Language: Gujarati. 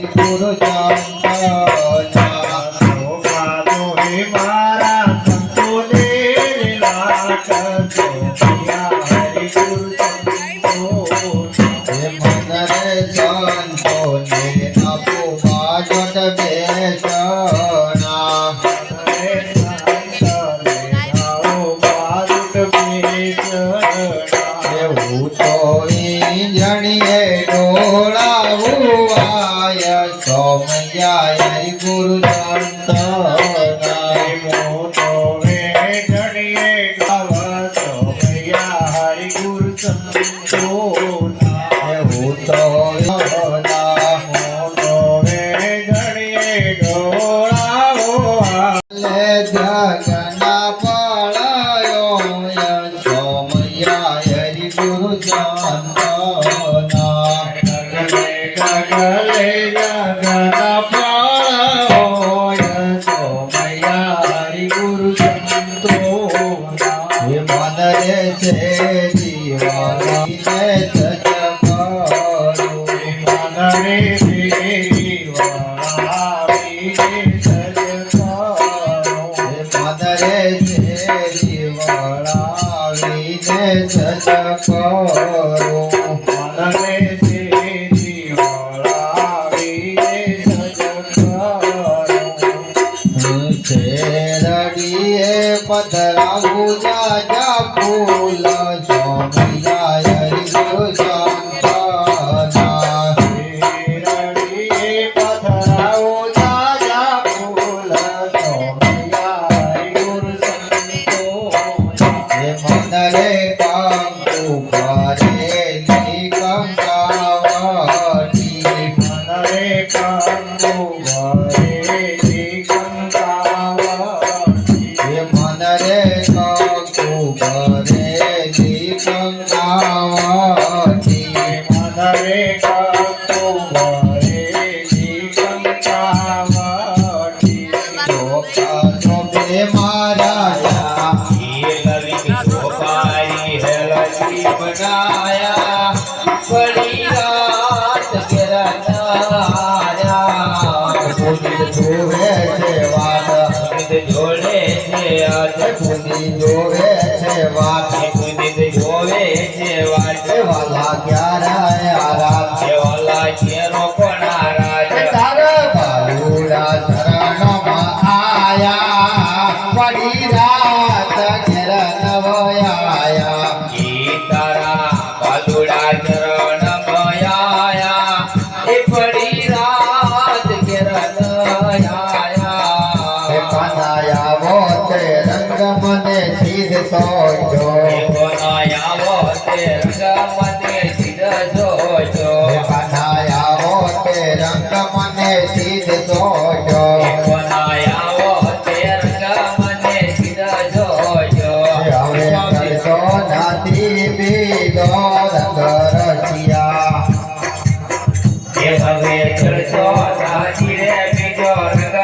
ગુરુ ચંદના મારા સંતોને જણીએ ડોળાવુવાય સોમૈયા ગુરુ સંતના મોટો વે જણીએ ગાવ સોમૈયા ગુરુ સંતોના એવું તો મોટો વે જણીએ ડોળાવુવાય જગના પળાયો સોમૈયા ગુરુ સંતના ગગલે જગના પળાયો સોમૈયા ગુરુ સંતોના હે મન રે છે જીવાની ને સજ કરો મન રે જીવાની ને સજ કરો મન રે જીવાળાવી ને સજ કરો મનરે જીવાળાવી ને સજ કરો શેરડીએ પધરાવું જાજા ફૂલ સોમૈયા ગુરુ સંતના શેરડીએ પધરાવું જાજા ફૂલ સોમૈયા ગુરુ સંતોના મનરે કંકુ ભરેલી કંકાવટી મનરે કંકુ ભરેલી કંકાવટી મનરે કંકુ ભરેલી કંકાવટી મનરે કંકુ ભરેલી કંકાવટી ચોખા ચોખે મારા બનાયા પડી રાત ગરનાયા પુનિત જોવે છે વાત પુનિત જોડે છે આજ પુનિત જોવે છે વાત પુનિત જોવે છે વાત વાલા ક્યારા રાત વાલા કેરો કોના રાજ તારા બાલુડા શરણમાં આયા પડી રાત ગરનવયા તારા બાલુડા ચરણ મયાયા એ પડી રાત ગરનયાયા એ પનાયાવો તે રંગ મને સીધ સોજો એ પનાયાવો તે રંગ મને સીધ સોજો એ પનાયાવો તે રંગ મને સીધ સોજો એ પનાયાવો તે રંગ મને સીધ સોજો હવે કરતો નાથી બીજો રંગ રચિયા એ હવે કરતો નાથી રે બીજો રંગ